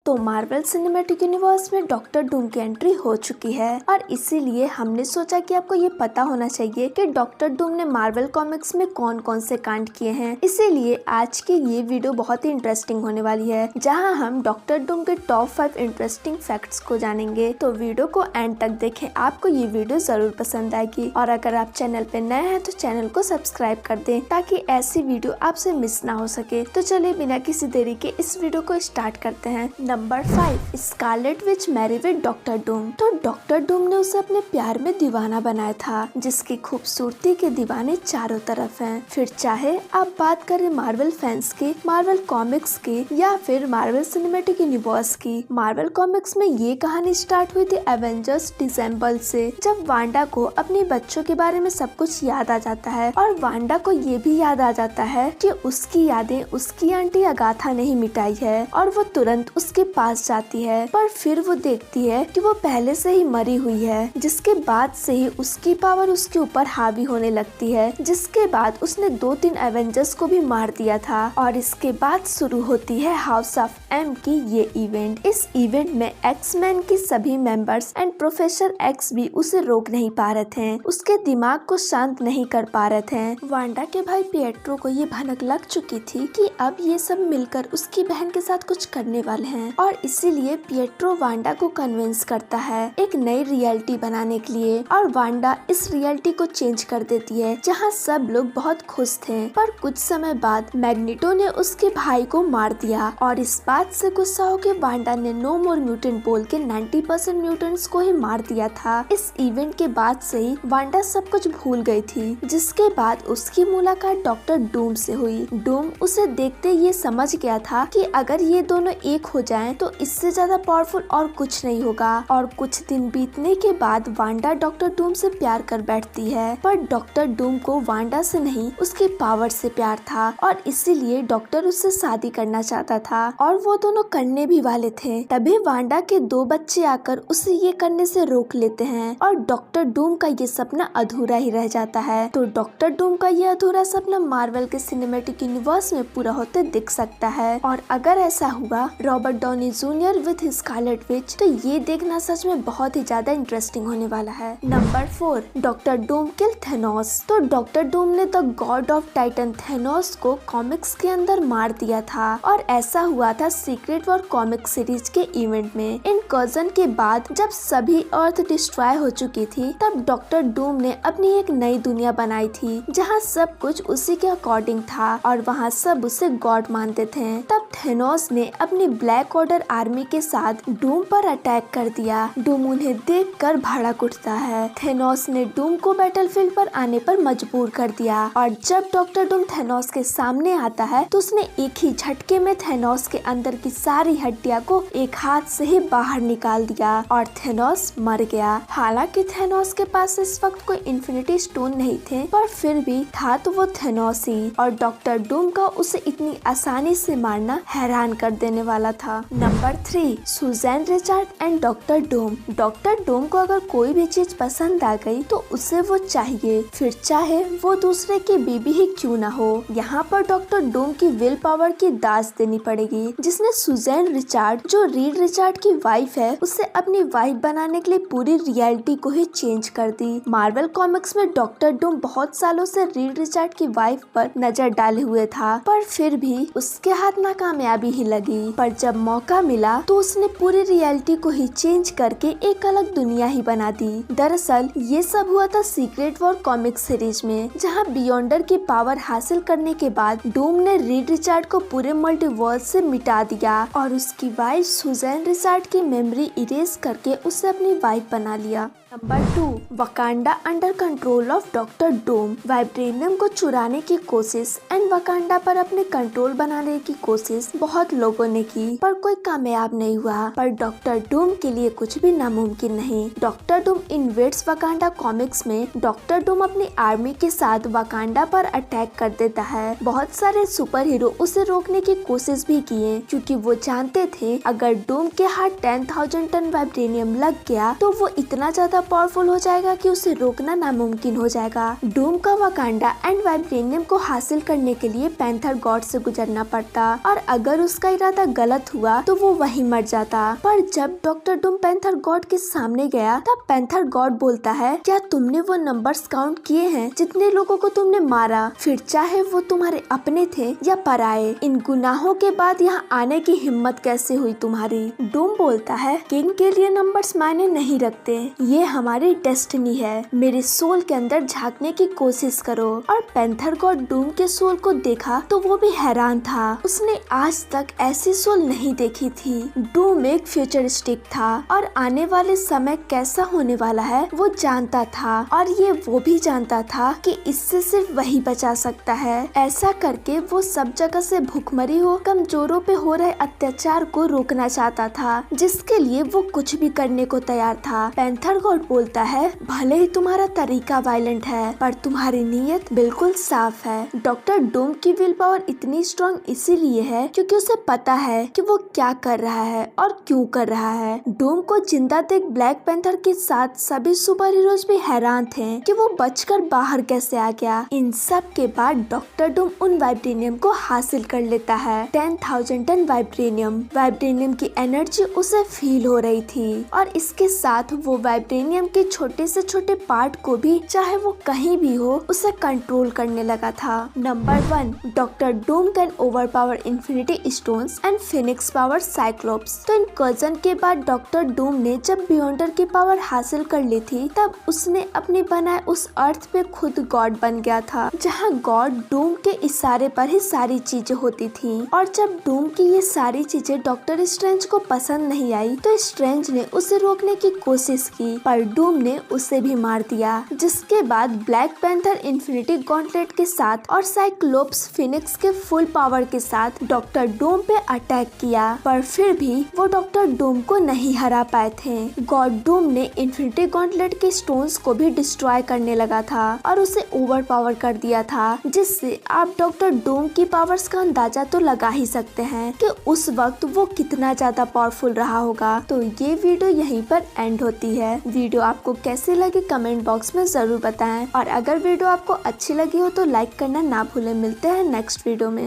तो Marvel cinematic universe में doctor Doom की एंट्री हो चुकी है और इसीलिए हमने सोचा कि आपको ये पता होना चाहिए कि डॉक्टर डूम ने मार्वल कॉमिक्स में कौन कौन से कांड किए हैं। इसीलिए आज की ये वीडियो बहुत ही इंटरेस्टिंग होने वाली है, जहां हम डॉक्टर डूम के टॉप 5 इंटरेस्टिंग फैक्ट्स को जानेंगे। तो वीडियो को एंड तक देखें, आपको ये वीडियो जरूर पसंद आएगी। और अगर आप चैनल पे नए हैं तो चैनल को सब्सक्राइब कर दें ताकि ऐसी वीडियो आपसे मिस ना हो सके। तो चलिए बिना किसी देरी के इस वीडियो को स्टार्ट करते हैं। Number 5, Scarlet Witch marry with doctor Doom. तो डॉक्टर डूम ने उसे अपने प्यार में दीवाना बनाया था, जिसकी खूबसूरती के दीवाने चारों तरफ हैं। फिर चाहे आप बात करें मार्वल फैंस की, मार्वल कॉमिक्स की या फिर मार्वल सिनेमैटिक यूनिवर्स की। मार्वल कॉमिक्स में ये कहानी स्टार्ट हुई थी एवेंजर्स डिसेंबल से, जब वांडा को अपने बच्चों के बारे में सब कुछ याद आ जाता है और वांडा को ये भी याद आ जाता है कि उसकी यादें उसकी आंटी अगाथा नहीं मिटाई है और वो तुरंत उसके पास जाती है। पर फिर वो देखती है कि वो पहले से ही मरी हुई है, जिसके बाद से ही उसकी पावर उसके ऊपर हावी होने लगती है। जिसके बाद उसने 2-3 एवेंजर्स को भी मार दिया था और इसके बाद शुरू होती है हाउस ऑफ एम की ये इवेंट। इस इवेंट में एक्स-मैन की सभी मेंबर्स एंड प्रोफेसर एक्स भी उसे रोक नहीं पा रहे थे, उसके दिमाग को शांत नहीं कर पा रहे थे। वांडा के भाई पिएट्रो को ये भनक लग चुकी थी कि अब ये सब मिलकर उसकी बहन के साथ कुछ करने वाले हैं और इसीलिए पिएट्रो वांडा को कन्विंस करता है एक नई रियलिटी बनाने के लिए और वांडा इस रियलिटी को चेंज कर देती है, जहां सब लोग बहुत खुश थे। पर कुछ समय बाद मैग्नेटो ने उसके भाई को मार दिया और इस बात से गुस्सा होकर वांडा ने नो मोर म्यूटेंट बोल के 90% म्यूटेंट्स को ही मार दिया था। इस इवेंट के बाद से ही वांडा सब कुछ भूल गई थी, जिसके बाद उसकी मुलाकात डॉक्टर डूम से हुई। डूम उसे देखते ये समझ गया था कि अगर ये दोनों एक हो जाएं तो इससे ज्यादा पावरफुल और कुछ नहीं होगा। और कुछ दिन बीतने के बाद वांडा डॉक्टर डूम से प्यार कर बैठती है, पर डॉक्टर डूम को वांडा से नहीं उसकी पावर से प्यार था और इसीलिए डॉक्टर उससे शादी करना चाहता था और वो दोनों करने भी वाले थे। तभी वांडा के 2 बच्चे आकर उसे ये करने से रोक लेते हैं और डॉक्टर डूम का ये सपना अधूरा ही रह जाता है। तो डॉक्टर डूम का ये अधूरा सपना मार्वल के सिनेमैटिक यूनिवर्स में पूरा होते दिख सकता है और अगर ऐसा हुआ Robert Downey junior with Scarlet Witch, तो ये देखना सच में बहुत ही ज्यादा इंटरेस्टिंग होने वाला है। नंबर 4, डॉक्टर डूम किल थेनोस। तो डॉक्टर डूम ने the God of Titan Thanos को कॉमिक्स के अंदर मार दिया था और ऐसा हुआ था सीक्रेट वॉर कॉमिक सीरीज के इवेंट में। इनकर्जन के बाद जब सभी अर्थ डिस्ट्रॉय हो चुकी थी, तब डॉक्टर डूम ने अपनी एक नई दुनिया बनाई थी जहाँ सब कुछ उसी के अकॉर्डिंग था और वहाँ सब उसे गॉड मानते थे। तब थेनोस ने अपनी ब्लैक ऑर्डर आर्मी के साथ डूम पर अटैक कर दिया। डूम उन्हें देखकर भड़क उठता है। थेनोस ने डूम को बैटलफील्ड पर आने पर मजबूर कर दिया और जब डॉक्टर डूम थेनोस के सामने आता है तो उसने एक ही झटके में थेनोस के अंदर की सारी हड्डियां को एक हाथ से ही बाहर निकाल दिया और थेनोस मर गया। हालांकि थेनोस के पास इस वक्त कोई इन्फिनिटी स्टोन नहीं थे, पर फिर भी था तो वो थेनोस ही और डॉक्टर डूम का उसे इतनी आसानी से मारना हैरान कर देने वाला था। Number 3, Susan Richard and doctor Doom. Doctor Doom को अगर कोई भी चीज पसंद आ गई तो उसे वो चाहिए, फिर चाहे वो दूसरे की बीबी ही क्यों ना हो। यहाँ पर डॉक्टर डूम की विल पावर की दाज देनी पड़ेगी, जिसने सुजैन रिचर्ड जो रीड रिचर्ड की वाइफ है उसे अपनी वाइफ बनाने के लिए पूरी रियलिटी को ही चेंज कर दी। मार्वल कॉमिक्स में डॉक्टर डूम बहुत सालों से रीड रिचर्ड की वाइफ पर नजर डाले हुए था, पर फिर भी उसके हाथ नाकामयाबी ही लगी। पर जब मौका मिला तो उसने पूरी रियलिटी को ही चेंज करके एक अलग दुनिया ही बना दी। दरअसल ये सब हुआ था सीक्रेट वॉर कॉमिक सीरीज में, जहाँ बियॉन्डर की पावर हासिल करने के बाद डूम ने रीड रिचर्ड को पूरे मल्टीवर्स से मिटा दिया और उसकी वाइफ सुजैन रिचर्ड की मेमोरी इरेज करके उसे अपनी वाइफ बना लिया। Number 2, Wakanda under control of doctor Doom. Vibranium को चुराने की कोशिश एंड वकांडा पर अपने कंट्रोल बनाने की कोशिश बहुत लोगों ने की, पर कोई कामयाब नहीं हुआ। पर डॉक्टर डूम के लिए कुछ भी नामुमकिन नहीं। Doctor Doom invades Wakanda comics में डॉक्टर डूम अपनी आर्मी के साथ वकांडा पर अटैक कर देता है। बहुत सारे सुपर हीरो उसे रोकने की कोशिश भी किए, क्योंकि वो जानते थे अगर डूम के हाथ 10,000 टन वाइब्रेनियम लग गया तो वो इतना ज्यादा ज्यादा पावरफुल हो जाएगा कि उसे रोकना नामुमकिन हो जाएगा। डूम का वकांडा एंड वाइब्रेनियम को हासिल करने के लिए पैंथर गॉड से गुजरना पड़ता और अगर उसका इरादा गलत हुआ तो वो वहीं मर जाता। पर जब डॉक्टर डूम पैंथर गॉड के सामने गया तब पैंथर गॉड बोलता है, क्या तुमने वो नंबर्स काउंट किए हैं जितने लोगों को तुमने मारा, फिर चाहे वो तुम्हारे अपने थे या पराये? इन गुनाहों के बाद यहाँ आने की हिम्मत कैसे हुई तुम्हारी? डूम बोलता है, किंग के लिए नंबर्स मायने नहीं रखते, ये हमारी डेस्टिनी है, मेरे सोल के अंदर झांकने की कोशिश करो। और पैंथर गॉड डूम के सोल को देखा तो वो भी हैरान था, उसने आज तक ऐसी सोल नहीं देखी थी। डूम एक फ्यूचरिस्टिक था और आने वाले समय कैसा होने वाला है वो जानता था और ये वो भी जानता था कि इससे सिर्फ वही बचा सकता है। ऐसा करके वो सब जगह से भूखमरी हो कमजोरों पे हो रहे अत्याचार को रोकना चाहता था, जिसके लिए वो कुछ भी करने को तैयार था। पैंथर गॉड बोलता है, भले ही तुम्हारा तरीका वायलेंट है पर तुम्हारी नीयत बिल्कुल साफ है। डॉक्टर डूम की विल पावर इतनी स्ट्रॉन्ग इसीलिए है क्योंकि उसे पता है कि वो क्या कर रहा है और क्यों कर रहा है। डूम को जिंदा देख ब्लैक पैंथर के साथ सभी सुपर हीरोज भी हैरान थे कि वो बचकर बाहर कैसे आ गया। इन सब के बाद डॉक्टर डूम उन वाइब्रेनियम को हासिल कर लेता है, 10,000 टन वाइब्रेनियम की एनर्जी उसे फील हो रही थी और इसके साथ वो वाइब्रेनियम के छोटे से छोटे पार्ट को भी, चाहे वो कहीं भी हो, उसे कंट्रोल करने लगा था। Number 1, doctor Doom can overpower infinity stones and Phoenix power cyclops. तो इन कजन के बाद डॉक्टर डूम ने जब बियॉन्डर की पावर हासिल कर ली थी तब उसने अपने बनाए उस अर्थ पे खुद गॉड बन गया था, जहाँ गॉड डूम के इशारे पर ही सारी चीजें होती थी। और जब डूम की ये सारी चीजें डॉक्टर स्ट्रेंज को पसंद नहीं आई तो स्ट्रेंज ने उसे रोकने की कोशिश की पर डूम ने उसे भी मार दिया, जिसके बाद ब्लैक पैंथर इन्फिनिटी गॉन्टलेट के साथ और साइक्लोप्स फिनिक्स के फुल पावर के साथ डॉक्टर डूम पे अटैक किया, पर फिर भी वो डॉक्टर डूम को नहीं हरा पाए थे। गॉड डूम ने इन्फिनिटी गॉन्टलेट के स्टोन्स को भी डिस्ट्रॉय करने लगा था और उसे ओवर पावर कर दिया था, जिससे आप डॉक्टर डूम की पावर्स का अंदाजा तो लगा ही सकते हैं कि उस वक्त वो कितना ज्यादा पावरफुल रहा होगा। तो ये वीडियो यहीं पर एंड होती है। वीडियो आपको कैसी लगी कमेंट बॉक्स में जरूर बताएं और अगर वीडियो आपको अच्छी लगी हो तो लाइक करना ना भूलें। मिलते हैं नेक्स्ट वीडियो में।